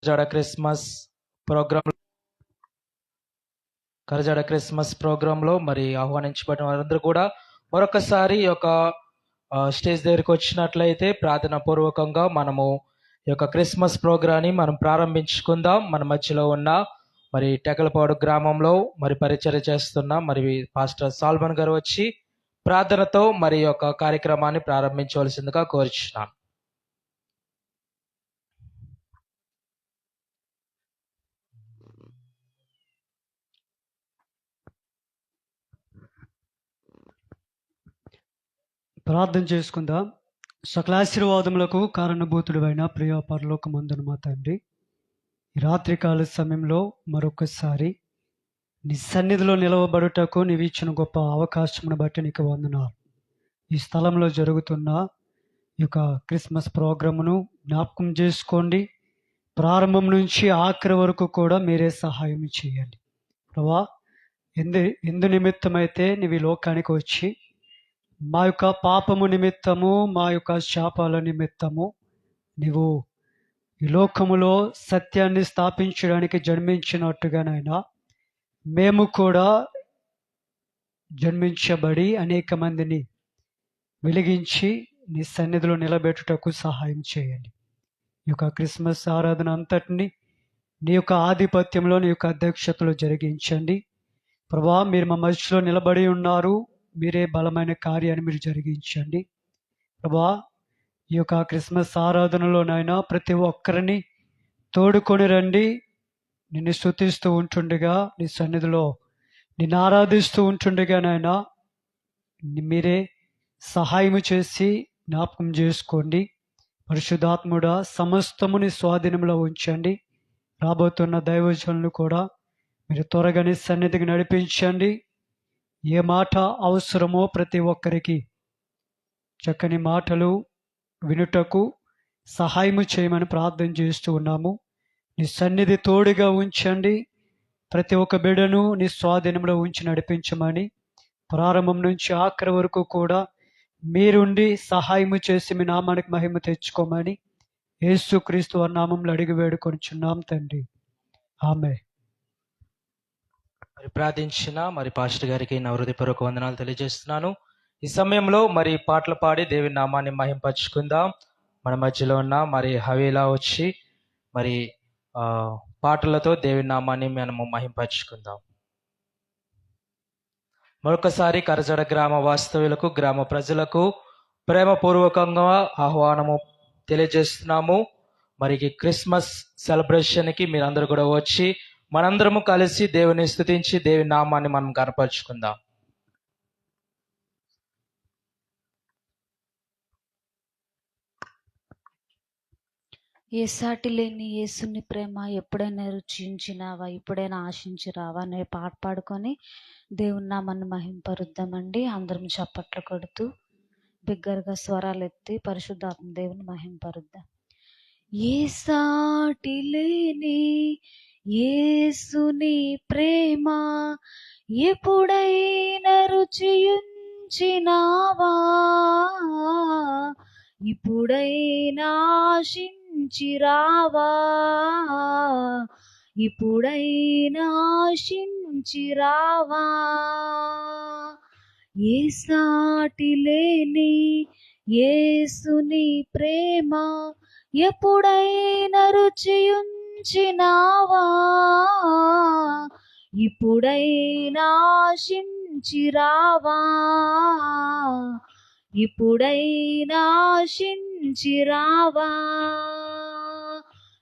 Karajada Christmas ప్రోగ్రాంలో మరి ఆహ్వానించబడిన వారందరూ కూడా మరొకసారి ఈ యొక్క స్టేజ్ దగ్గరికి వచ్చినట్లయితే ప్రార్థన పూర్వకంగా మనము ఈ యొక్క క్రిస్మస్ ప్రోగ్రాన్ని మనం ప్రారంభించుకుందాం. మన మధ్యలో ఉన్న మరి టెకలపాడు గ్రామంలో మరి పరిచర్య చేస్తున్న మరి పాస్టర్ సాల్మన్ గారు వచ్చి ప్రార్థనతో మరి యొక్క కార్యక్రమాన్ని ప్రారంభించవలసిందిగా కోరుచున్నాను. ప్రార్థన చేసుకుందాం. సకలాశీర్వాదములకు కారణభూతుడైన ప్రియ పరలోకమందున మా తండ్రి, ఈ రాత్రికాల సమయంలో మరొకసారి నీ సన్నిధిలో నిలవబడుటకు నీవు ఇచ్చిన గొప్ప అవకాశమును బట్టి నీకు వందనాలు. ఈ స్థలంలో జరుగుతున్న ఈ యొక్క క్రిస్మస్ ప్రోగ్రామును జ్ఞాపకం చేసుకోండి. ప్రారంభం నుంచి ఆఖరి వరకు కూడా మీరే సహాయం చేయండి ప్రభువా. ఎందు నిమిత్తమైతే నీవు ఈ లోకానికి వచ్చి మా యొక్క పాపము నిమిత్తము, మా యొక్క శాపాల నిమిత్తము నీవు ఈ లోకములో సత్యాన్ని స్థాపించడానికి జన్మించినట్టుగానైనా మేము కూడా జన్మించబడి అనేక మందిని వెలిగించి నీ సన్నిధిలో నిలబెట్టుటకు సహాయం చేయండి. ఈ యొక్క క్రిస్మస్ ఆరాధన అంతటిని నీ యొక్క ఆధిపత్యంలో, నీ యొక్క అధ్యక్షతలో జరిగించండి ప్రభా. మీరు మా మధ్యలో నిలబడి ఉన్నారు, మీరే బలమైన కార్యాన్ని మీరు జరిగించండి ప్రభా. ఈ యొక్క క్రిస్మస్ ఆరాధనలోనైనా ప్రతి ఒక్కరిని తోడుకొని రండి. నిన్ను స్తుతిస్తూ ఉంటుండగా, నీ సన్నిధిలో నిన్ను ఆరాధిస్తూ ఉంటుండగానైనా మీరే సహాయము చేసి జ్ఞాపకం చేసుకోండి. పరిశుద్ధాత్ముడా, సమస్తము నీ స్వాధీనంలో ఉంచండి. రాబోతున్న దైవజనులు కూడా మీరు త్వరగా నీ సన్నిధికి నడిపించండి. ఏ మాట అవసరమో ప్రతి ఒక్కరికి చక్కని మాటలు వినుటకు సహాయము చేయమని ప్రార్థన చేస్తూ ఉన్నాము. నీ సన్నిధి తోడుగా ఉంచండి. ప్రతి ఒక్క బిడ్డను నీ స్వాధీనంలో ఉంచి నడిపించమని, ప్రారంభం నుంచి ఆఖరి వరకు కూడా మీరుండి సహాయము చేసి మీ నామానికి మహిమ తెచ్చుకోమని యేసుక్రీస్తు వారి నామంలో అడిగి వేడుకొనిచున్నాం తండ్రి, ఆమె. మరి ప్రార్థించిన మరి పాస్టర్ గారికి నా హృదయపూర్వక వందనాలు తెలియజేస్తున్నాను. ఈ సమయంలో మరి పాటలు పాడి దేవుని నామాన్ని మహింపరచుకుందాం. మన మధ్యలో ఉన్న మరి హవేలా వచ్చి మరి పాటలతో దేవుని నామాన్ని మనము మహింపరచుకుందాం. మరొకసారి కరజడ గ్రామ వాస్తవ్యులకు, గ్రామ ప్రజలకు ప్రేమపూర్వకంగా ఆహ్వానము తెలియజేస్తున్నాము. మరి క్రిస్మస్ సెలబ్రేషన్కి మీరందరూ కూడా వచ్చి మనందరము కలిసి దేవుని స్తుతించి దేవుని నామాన్ని మనం కనపరుచుకుందాం. ఏ సాటి లేని యేసుని ప్రేమ ఎప్పుడైనా రుచించినావా, ఇప్పుడైనా ఆశించిరావా అనే పాట పాడుకొని దేవుని నామాన్ని మహింపరుద్దామండి. అందరం చప్పట్లు కొడుతూ బిగ్గరగా స్వరాలు ఎత్తి పరిశుద్ధాత్మ దేవుని మహింపరుద్దాం. ఏ సాటి లేని యేసుని ప్రేమ ఎప్పుడైనా రుచించినావా, ఇప్పుడైనా ఆశించిరావా, ఇప్పుడైనా ఆశించిరావా. ఏ సాటి లేని యేసుని ప్రేమ ఎప్పుడైనా రుచించినావా, ఇప్పుడైనా ఆశించిరావా, ఇప్పుడైనా ఆశించిరావా.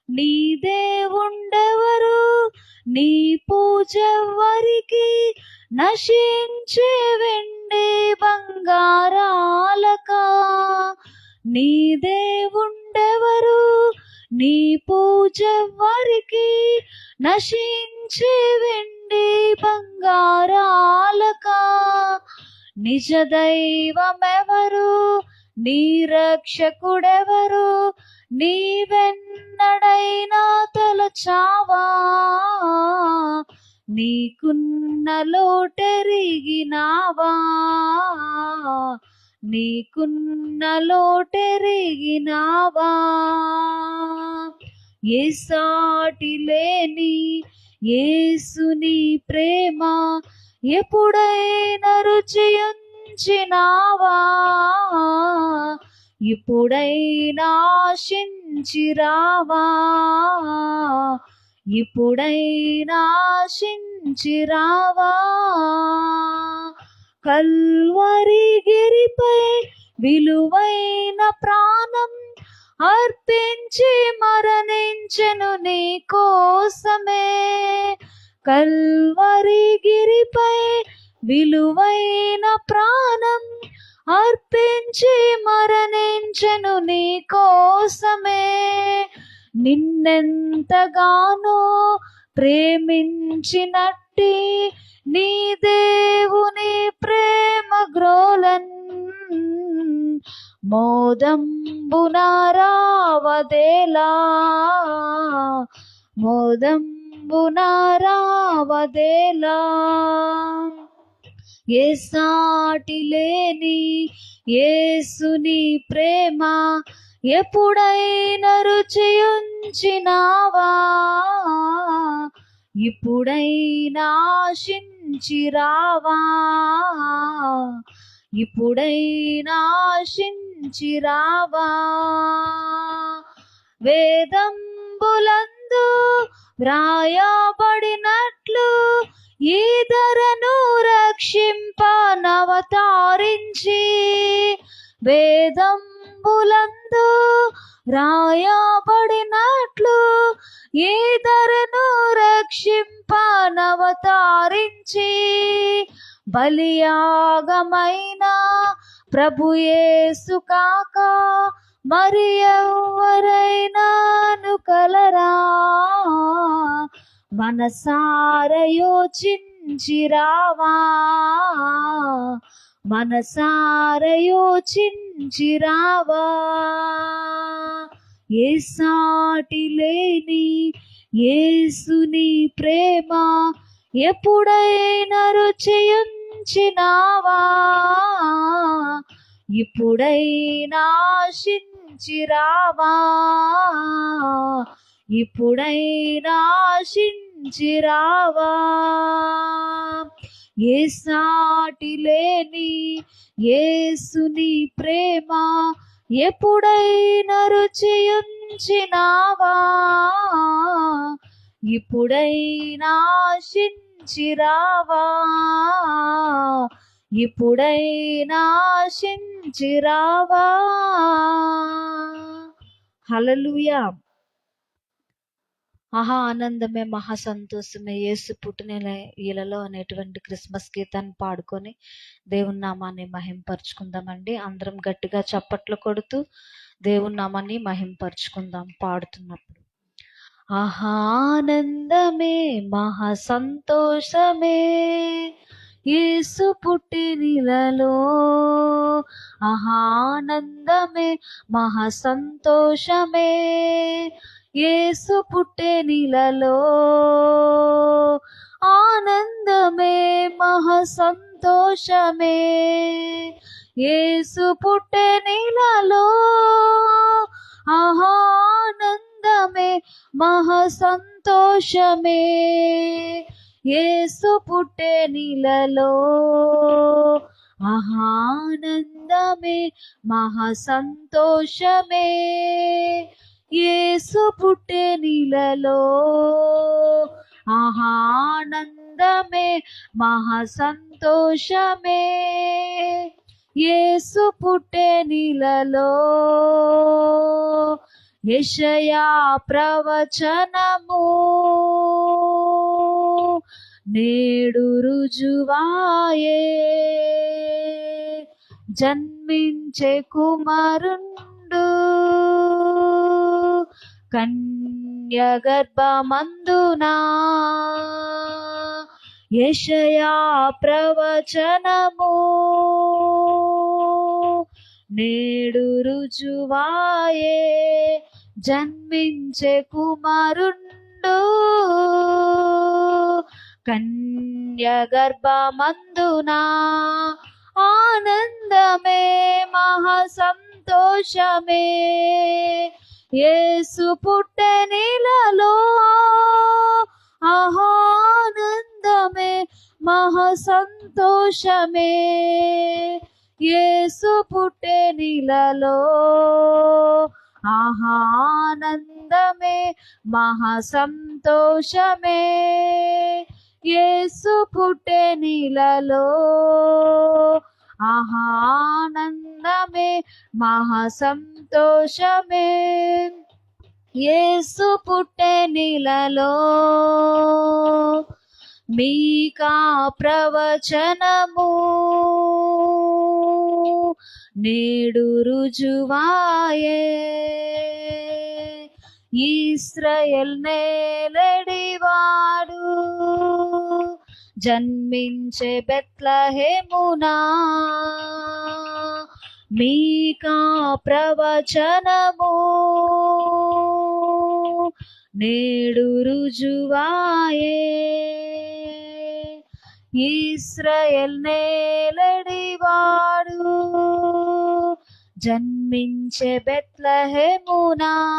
నీ దేవుండెవరు, నీ పూజెవ్వరికి, నశించే వెండి బంగారాలక. నీ దేవుండెవరు, నీ పూజెవ్వరికి, నశించే వెండి బంగారాలక. నిజ దైవమెవరు, నీ రక్షకుడెవరు, నీవెన్నడైనా తలచావా, నీకున్న లోటెరిగినావా, నీకున్న లోటెరిగినావా. ఏ సాటి లేని యేసుని ప్రేమ ఎప్పుడైనా రుచియుంచినావా? ఇప్పుడైనా ఆశించిరావా? ఇప్పుడైనా ఆశించిరావా? కల్వరి గిరిపై విలువైన ప్రాణం అర్పించి మరణించెను నీ కోసమే. కల్వరి గిరిపై విలువైన ప్రాణం అర్పించి మరణించెను నీ కోసమే. నిన్నెంతగానో ప్రేమించినట్టి నీ దేవుని ప్రేమ గ్రోలన్ మోదంబునారావదేలా, మోదంబునారావదేలా. ఏ సాటి లేని యేసుని ప్రేమ ఎప్పుడైనా రుచియుంచినావా? ఇప్పుడైనా ఆశించిరావా? ఇప్పుడైనా ఆశించిరావా? వేదంబులందు వ్రాయబడినట్లు ఈ ధరను రక్షింపనవతారించి, వేదంబులందు రాయబడినట్లు ఈ ధరను రక్షింపనవతారించి, బలియాగమైన ప్రభు యేసు కాక మరి ఎవరైనాను కలరా? మనసార యోచించిరావా? మనసార యోచించిరావా? ఏ సాటి లేని యేసుని ప్రేమ ఎప్పుడైనా రుచియుంచినావా? ఇప్పుడైనా ఆశించిరావా? ఇప్పుడైనా ఆశించిరావా? ఏ సాటి లేని యేసుని ప్రేమ ఎప్పుడైనా రుచియుంచినావా? ఇప్పుడైనా ఆశించిరావా? ఇప్పుడైనా ఆశించిరావా? హల్లెలూయా. ఆహా ఆనందమే మహా సంతోషమే యేసు పుట్టిన ఈలలో అనేటువంటి క్రిస్మస్ గీతాన్ని పాడుకొని దేవుని నామాన్ని మహింపరుచుకుందామండి. అందరం గట్టిగా చప్పట్లు కొడుతూ దేవుని నామాన్ని మహింపరుచుకుందాం పాడుతున్నప్పుడు. ఆహా ఆనందమే మహా సంతోషమే యేసు పుట్టినిలలో, ఆహా ఆనందమే మహా సంతోషమే యేసు పుట్టెనిలలో, ఆనందమే మహా సంతోషమే యేసు పుట్టెనిలలో, ఆహా ఆనందమే మహా సంతోషమే యేసు పుట్టెనిలలో, ఆహా ఆనందమే మహా సంతోషమే యేసు పుట్టెనిలలో, ఆహా ఆనందమే మహా సంతోషమే యేసు పుట్టెనిలలో. యెషయా ప్రవచనము నేడు రుజువాయే, జన్మించే కుమారుండు కన్య గర్భమందునా. యెషయా ప్రవచనము నేడు రుజువాయే, జన్మించే కుమారుండు కన్య గర్భమందునా. ఆనందమే మహా సంతోషమే యేసు పుట్టెనిలలో, నీలలో ఆనందమే మహా సంతోషమే. యేసు పుట్టే నీలలో ఆనందమే మహా సంతోషమే. యేసు పుట్టే నీలలో ఆనందమే మహా సంతోషమే. యేసు పుట్టే నీలలో మీకా ప్రవచనము నేడు రుజువాయే. ఇశ్రాయేల్ నేలడివాడు జన్మించే బెత్లెహేమునా. మీకా ప్రవచనము నేడు రుజువాయే. ఇశ్రాయేల్ నేలడివాడు జన్మించే బెత్లెహేమునా.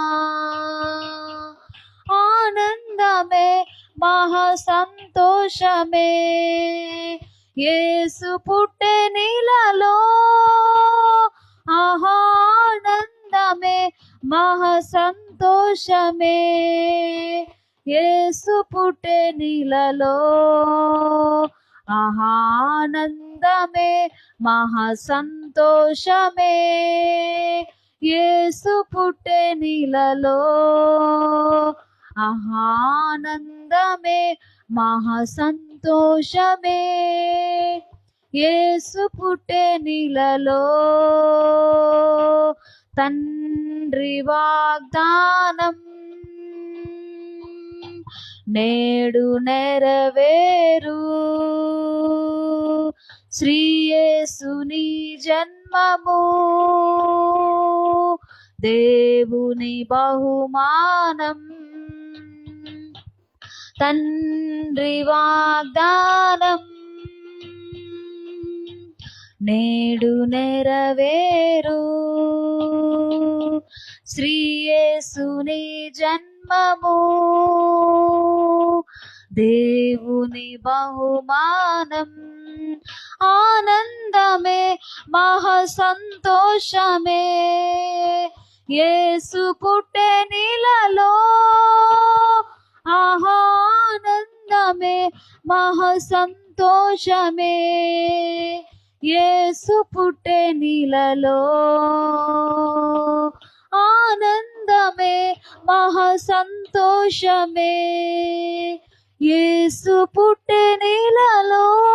ఆనందమే మహా సంతోషమే. యేసు పుట్టే నీలలో ఆనందమే మహా సంతోషమే. యేసు పుట్టే నీలలో ఆనందమే మహా సంతోషమే. యేసు పుట్టే నీలలో ఆనందమే మహా సంతోషమే. యేసు పుట్టే నీలలో తండ్రి వాగ్దానం నేడు నెరవేరు. శ్రీయేసుని జన్మము దేవుని బహుమానం. తండ్రి వాగ్దానం నేడు నెరవేరు. శ్రీయేసుని జన్మము దేవుని బహుమానం. ఆనందమే మహా సంతోషమే. యేసు పుట్టే నీలలో ఆనందమే మహా సంతోషమే. యేసు పుట్టే నీలలో ఆనందమే మహా సంతోషమే. యేసు పుట్టే నీలలో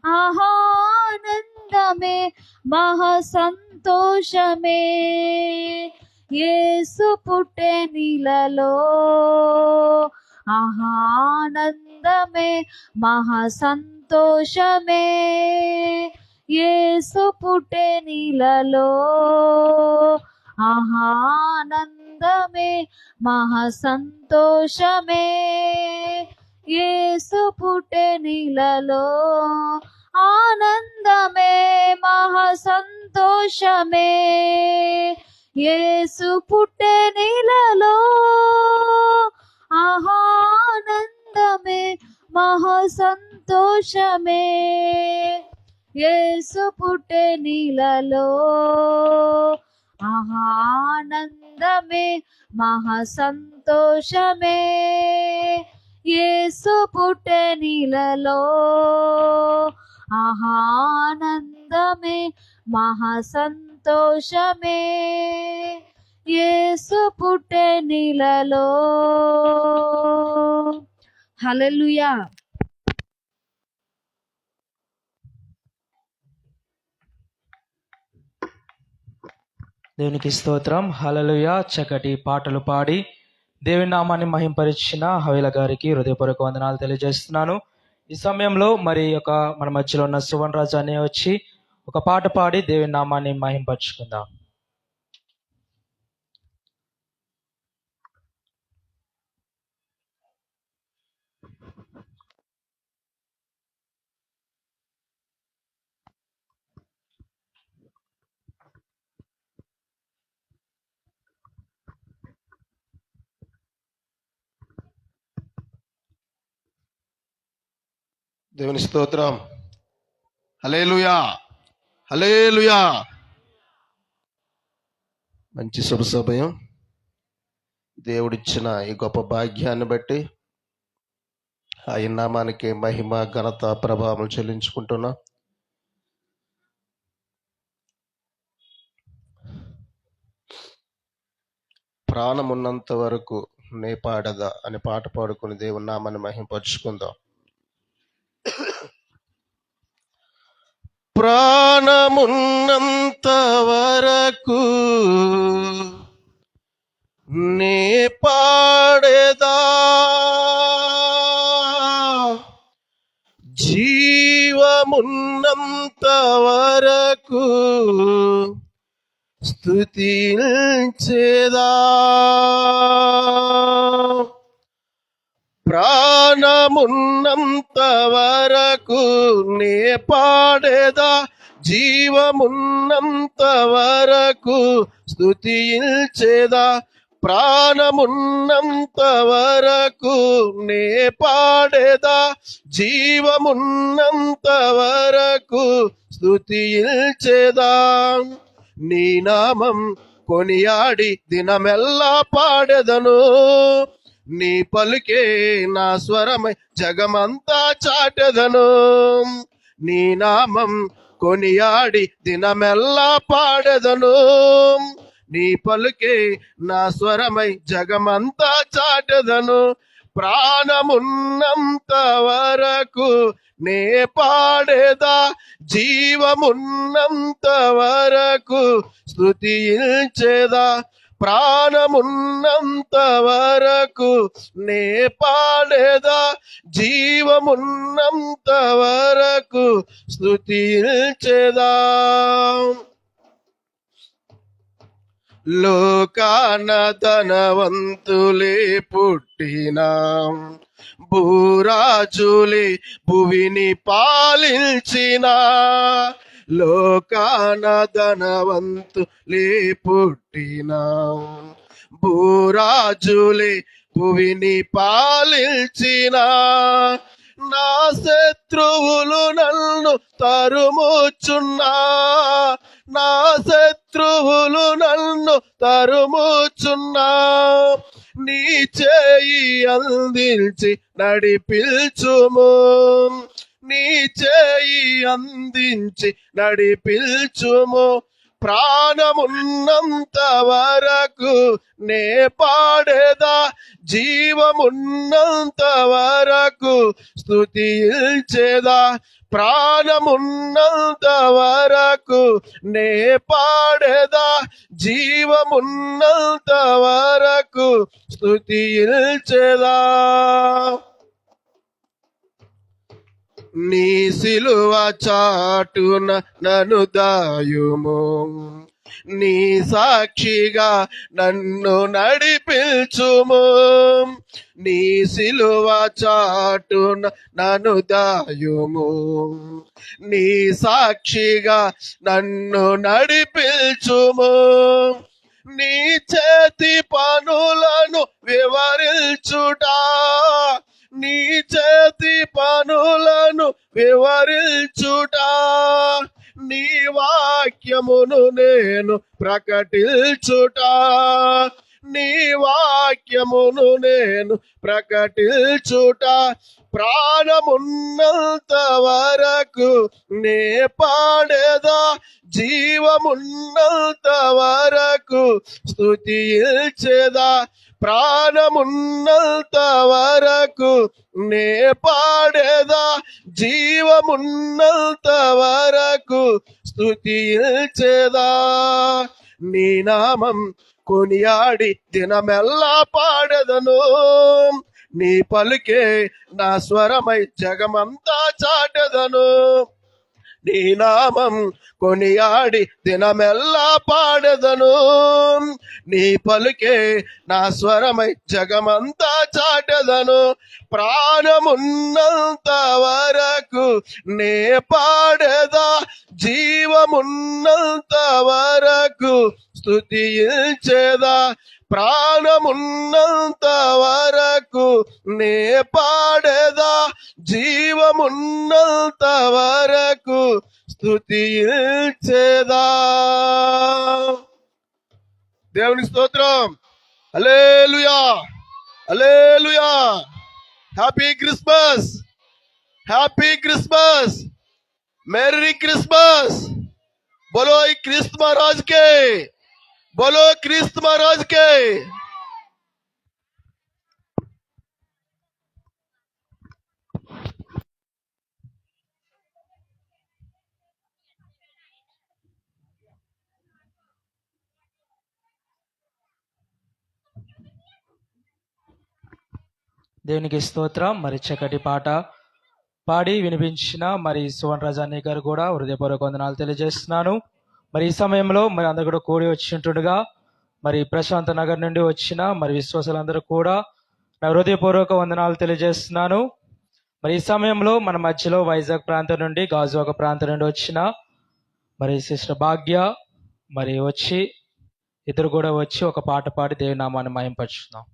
ఆనందమే మహా సంతోషమే. యేసు పుట్టే నీలలో ఆనందమే మహా సంతోషమే. యేసు పుట్టే నీలలో ఆనందమే మహా సంతోషమే. యేసు పుట్టే నీలలో ఆనందమే మహా సంతోషమే. యేసు పుట్టే నీలలో ఆనందమే మహా సంతోషమే. యేసు పుట్టే నీలలో ఆనందమే మహా సంతోషమే. యేసు పుట్టే నీలలో ఆనందమే మహా సంతోషమే. యేసు పుట్టే నీలలో. హల్లెలూయా. దేవునికి స్తోత్రం. హల్లెలూయా. చక్కటి పాటలు పాడి దేవుని నామాన్ని మహింపరిచిన హవేల గారికి హృదయపూర్వక వందనాలు తెలియజేస్తున్నాను. ఈ సమయంలో మరి మన మధ్యలో ఉన్న సువన్ రాజు అనే వచ్చి ఒక పాట పాడి దేవుని నామాన్ని మహింపరుచుకుందాం. దేవుని స్తోత్రం. హల్లెలూయా, హల్లెలూయా. మంచి శుభ సమయం. దేవుడిచ్చిన ఈ గొప్ప భాగ్యాన్ని బట్టి ఆయన నామానికి మహిమ, ఘనత, ప్రభావం చెల్లించుకుంటున్నాం. ప్రాణమున్నంత వరకు నే పాడదా అనే పాట పాడుకుని దేవుని నామాన్ని మహిమపరుచుకుందాం. ప్రాణమున్నంత వరకు నే పాడేదా, జీవమున్నంత వరకు స్తుతించేదా. ప్రాణమున్నంత వరకు నే పాడేదా, జీవమున్నంత వరకు స్తుతించేదా. ప్రాణమున్నంత వరకు నే పాడేదా, జీవమున్నంత వరకు స్తుతించేదా. నీ నామం కొనియాడి దినమెల్లా పాడెదను, నీ పలుకే నా స్వరమై జగమంతా చాటెదను. నీ నామం కొనియాడి దినమెల్లా పాడెదను, నీ పలుకే నా స్వరమై జగమంతా చాటెదను. ప్రాణమున్నంత వరకు నే పాడేదా, జీవమున్నంత వరకు స్తుతించేదా. ప్రాణమున్నంత వరకు నే పాడేదా, జీవమున్నంత వరకు స్తుతించేదా. లోకాన ధనవంతులే పుట్టినా, భూరాజులే భువిని పాలించిన. లోకాన ధనవంతులే పుట్టినా, భూరాజులే భువిని పాలించిన. నా శత్రువులు నన్ను తరుముచున్నా, నా శత్రువులు నన్ను తరుముచున్నా. నీ చేయి అందించి నడిపించుము, నీ చేయి అందించి నడిపించుము. ప్రాణమున్నంత వరకు నే పాడేదా, జీవమున్నంత వరకు స్తుతించేదా. ప్రాణమున్నంత వరకు నే పాడేదా, జీవమున్నంత వరకు స్తుతించేదా. నీ సిలువ చాటున నన్ను దాయుము, నీ సాక్షిగా నన్ను నడిపించుము. నీ సిలువ చాటున నన్ను దాయుము, నీ సాక్షిగా నన్ను నడిపించుము. నీ చేతి పనులను వివరించుటా, నీ చేతి పనులను వివరించుటా. నీ వాక్యమును నేను ప్రకటించుటా, నీ వాక్యమును నేను ప్రకటించుటా. ప్రాణమున్నంత వరకు నే పాడేదా, జీవమున్నంత వరకు స్తుతించేదా. ప్రాణమున్నంత వరకు నే పాడేదా, జీవమున్నంత వరకు స్తుతించేదా. నీ నామం కొనియాడి దినమెల్లా పాడెదను, నీ పలుకే నా స్వరమై జగమంతా చాటెదను. నీ నామం కొనియాడి దినమెల్లా పాడెదను, నీ పలుకే నా స్వరమై జగమంతా చాటెదను. ప్రాణమున్నంత వరకు నే పాడేదా, జీవమున్నంత వరకు స్తుతించేదా. ప్రాణమున్నంత వరకు నే పాడేదా, జీవమున్నంత వరకు స్తుతించేదా. దేవునికి స్తోత్రం. Hallelujah, hallelujah. Happy Christmas, happy Christmas, merry Christmas. बोलो क्रिस्त महाराज के, बोलो क्रिस्त महाराज के. దేవునికి స్తోత్రం. మరి చక్కటి పాట పాడి వినిపించిన మరి సువన్ రాజాని గారు కూడా హృదయపూర్వక వందనాలు తెలియజేస్తున్నాను. మరి ఈ సమయంలో మరి అందరూ కూడా కూడి వచ్చింటుండగా మరి ప్రశాంత్ నగర్ నుండి వచ్చిన మరి విశ్వాసులందరూ కూడా నా హృదయపూర్వక వందనాలు తెలియజేస్తున్నాను. మరి ఈ సమయంలో మన మధ్యలో వైజాగ్ ప్రాంతం నుండి గాజువాక ప్రాంతం నుండి వచ్చిన మరి సిస్టర్ భాగ్య మరి వచ్చి ఇద్దరు కూడా వచ్చి ఒక పాట పాడి దేవుని నామాన్ని మహింపరుచుకుందాం.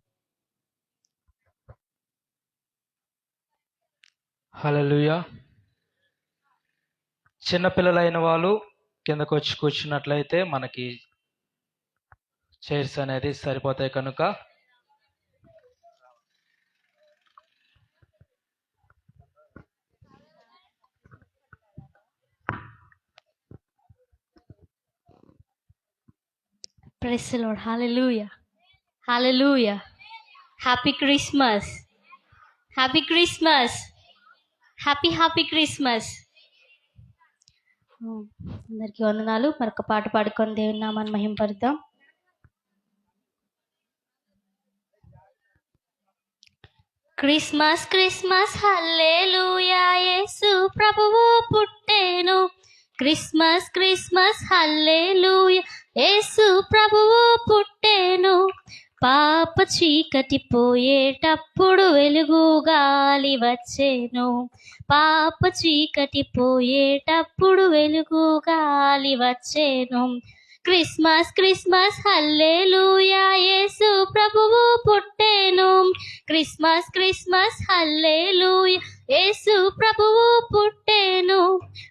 హల్లెలూయా. చిన్నపిల్లలైన వాళ్ళు కిందకు వచ్చి కూర్చున్నట్లయితే మనకి చైర్స్ అనేది సరిపోతాయి కనుక Praise the Lord. Hallelujah. Hallelujah. Happy Christmas. Happy Christmas. Happy Christmas. అందరికీ వందనాలు. మరొక పాట పాడుకొని దేవుని నామాన్ని మహింపరుద్దాం. క్రిస్మస్ క్రిస్మస్ హల్లెలూయా, యేసు ప్రభువు పుట్టెను. క్రిస్మస్ క్రిస్మస్ హల్లెలూయా, యేసు ప్రభువు పుట్టెను. పాప చీకటి పోయేటప్పుడు వెలుగు గాలి వచ్చెను. పాప చీకటి పోయేటప్పుడు వెలుగు గాలి వచ్చెను. క్రిస్మస్ క్రిస్మస్ హల్లెలూయా, యేసు ప్రభువు పుట్టెను. క్రిస్మస్ క్రిస్మస్ హల్లెలూయా, యేసు ప్రభువు పుట్టెను.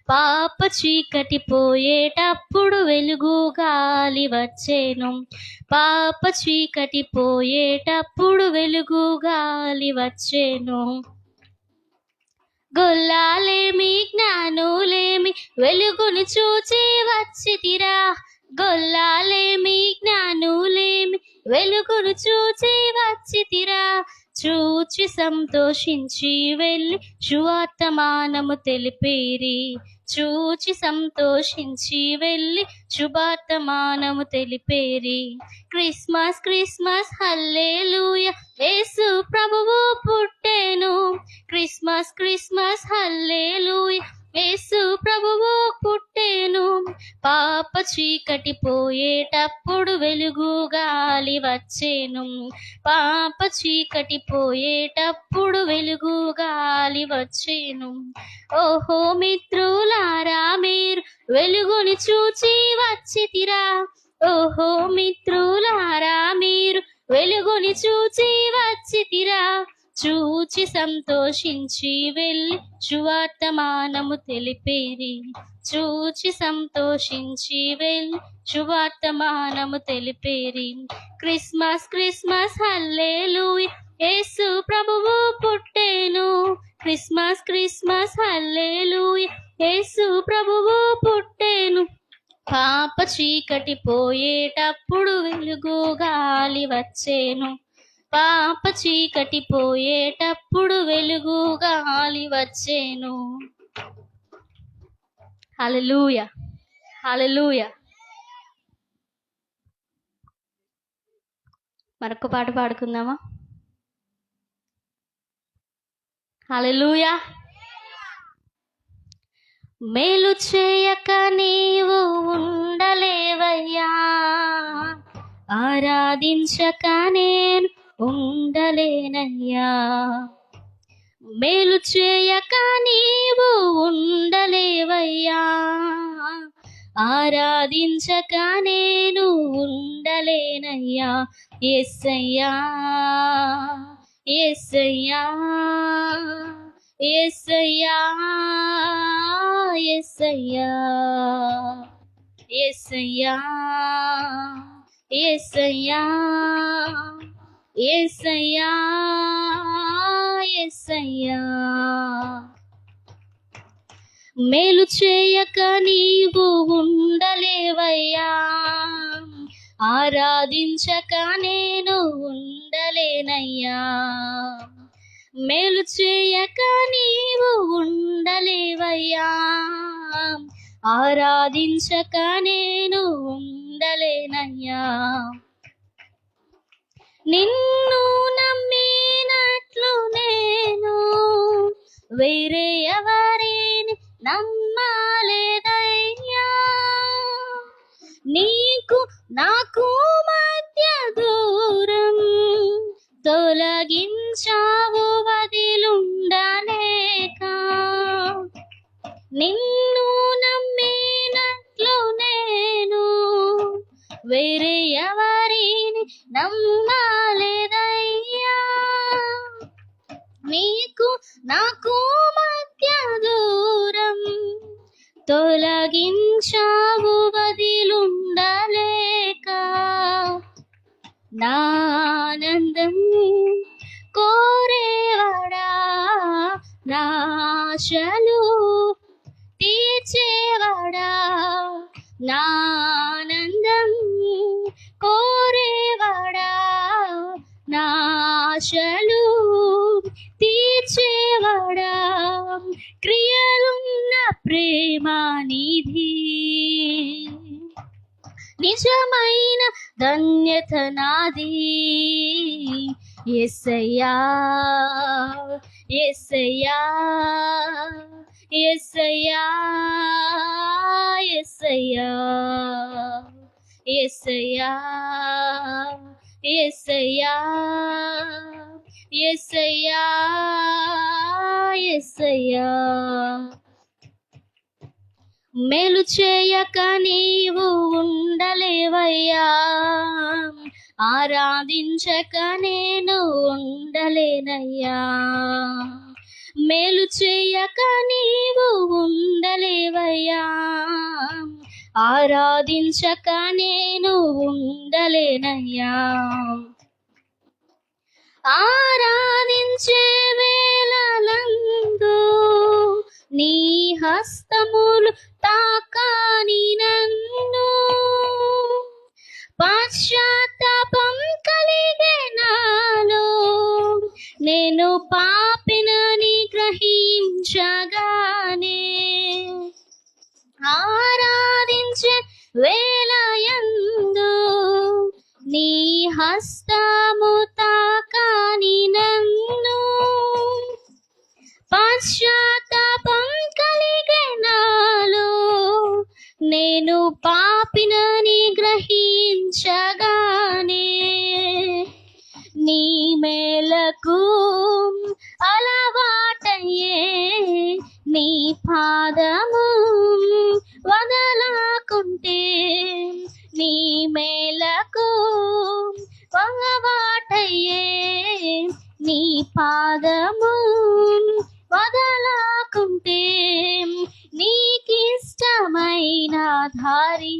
పాప చీకటి పోయేటప్పుడు వెలుగు గాలి వచ్చెను. పాప చీకటి పోయేటప్పుడు వెలుగు గాలి వచ్చెను. గొల్లాలేమి జ్ఞానులేమి వెలుగును చూచి వచ్చితిరా. గొల్లాలేమి జ్ఞానులేమి వెలుగును చూచి వచ్చితిరా. చూచి సంతోషించి వెళ్ళి శుభవర్తమానము తెలిపిరి. చూచి సంతోషించి వెళ్ళి శుభవర్తమానము తెలిపిరి. క్రిస్మస్ క్రిస్మస్ హల్లెలూయా, యేసు ప్రభువు పుట్టెను. క్రిస్మస్ క్రిస్మస్ హల్లెలూయా, యేసు ప్రభువు పుట్టెను. పాప చీకటి పోయేటప్పుడు వెలుగు గాలి వచ్చెను. పాప చీకటి పోయేటప్పుడు వెలుగు గాలి వచ్చెను. ఓహో మిత్రులారా, మీరు వెలుగుని చూచి వచ్చితిరా. ఓహో మిత్రులారా, మీరు వెలుగుని చూచి వచ్చితిరా. చూచి సంతోషించి వెళ్ళి శుభవర్తమానము తెలిపిరి. చూచి సంతోషించి వెళ్ళి శుభవర్తమానము తెలిపిరి. క్రిస్మస్ క్రిస్మస్ హల్లెలూయా, యేసు ప్రభువు పుట్టెను. క్రిస్మస్ క్రిస్మస్ హల్లెలూయా, యేసు ప్రభువు పుట్టెను. పాప చీకటి పోయేటప్పుడు వెలుగు గాలి వచ్చెను. పాప చీకటి పోయేటప్పుడు వెలుగు గాలి వచ్చెను. హల్లెలూయా, హల్లెలూయా. మరొక పాట పాడుకుందామా? హల్లెలూయా. మేలు చేయక నీవు ఉండలేవయ్యా, ఆరాధించక నేను ఉండలేనయ్యా. మేలు చేయక నీవు ఉండలేవయ్యా, ఆరాధించక నేను ఉండలేనయ్యా. యేసయ్యా, యేసయ్యా, యేసయ్యా యేసయ్యా యేసయ్యా యేసయ్యా యేసయ్యా యేసయ్యా మేలు చేయక నీవు ఉండలేవయ్యా, ఆరాధించక నేను ఉండలేనయ్యా. మేలు చేయక నీవు ఉండలేవయ్యా, ఆరాధించక నేను ఉండలేనయ్యా. నిన్ను నమ్మినట్లు నేను వేరే ఎవరిని నమ్మలేదయ్యా. నీకు నాకు మధ్య దూరం తొలగించావు వదిలుండలేక. నిన్ను నమ్మినట్లు నేను వేరే ఎవరిని నమ్మలేదయ్యా. నీకు నాకు మధ్య దూరం తొలగించావు వదిలుండలేక. నానందం కోరేవాడా, నాశలు తీర్చేవాడా. నానందం కోరేవాడా, నాశలు తీర్చేవాడా. క్రియలున్న ప్రేమానిధి, నిజమైన ధన్యత నాది. యేసయ్యా యేసయ్యా యేసయ్యా యేసయ్యా యేసయ్యా యేసయ్యా యేసయ్యా యేసయ్యా. మేలు చేయక నీవు ఉండలేవయ్యా, ఆరాధించక నేను ఉండలేనయ్యా. మేలు చేయక నీవు ఉండలేవయ్యా, ఆరాధించక నేను ఉండలేనయ్యా. ఆరాధించే వేళలందు నీ హస్తములు తాకాని నన్ను, పశ్చాత్తాపం కలిగే నాలో, నేను పాపినని గ్రహించగానే. ఆరాధించే వేళయందు నీ హస్తము తాకాని నన్ను, పశ్చాత్తాపం కలిగే నాలో, నేను పాపినని గ్రహించగానే. నీ మేలకు అలవాటయ్యే నీ పాదము వదలకుంటే. నీ మేలకు అలవాటయ్యే నీ పాదము వదలకుంటే. నీకిష్టమైన దారి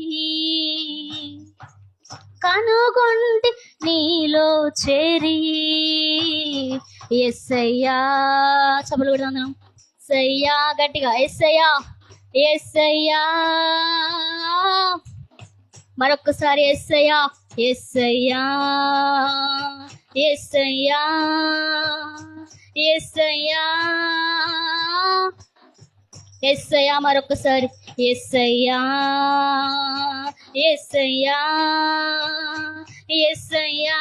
కనుగొంటి నీలో చేరి. యేసయ్యా చప్పట్లు కొడదాం. యేసయ్యా గట్టిగా యేసయ్యా యేసయ్యా. మరొక్కసారి యేసయ్యా యేసయ్యా యేసయ్యా యేసయ్యా యేసయ్యా. మరొక్కసారి యేసయ్యా యేసయ్యా యేసయ్యా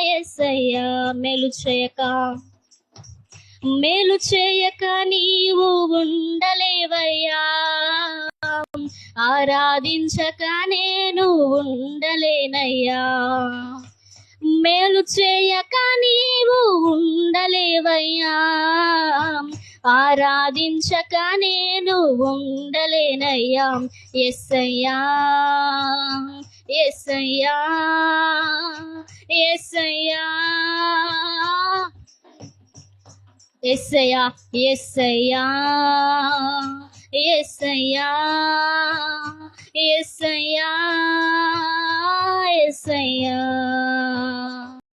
యేసయ్యా. మేలు చేయక నీవు ఉండలేవయ్యా, ఆరాధించక నేను ఉండలేనయ్యా. మేలు చేయక నీవు ఉండలేవయ్యా, ఆరాధించక నేను ఉండలేనయ్యా. యేసయ్యా యేసయ్యా యేసయ్యా యేసయ్యా యేసయ్యా యేసయ్యా యేసయ్యా యేసయ్యా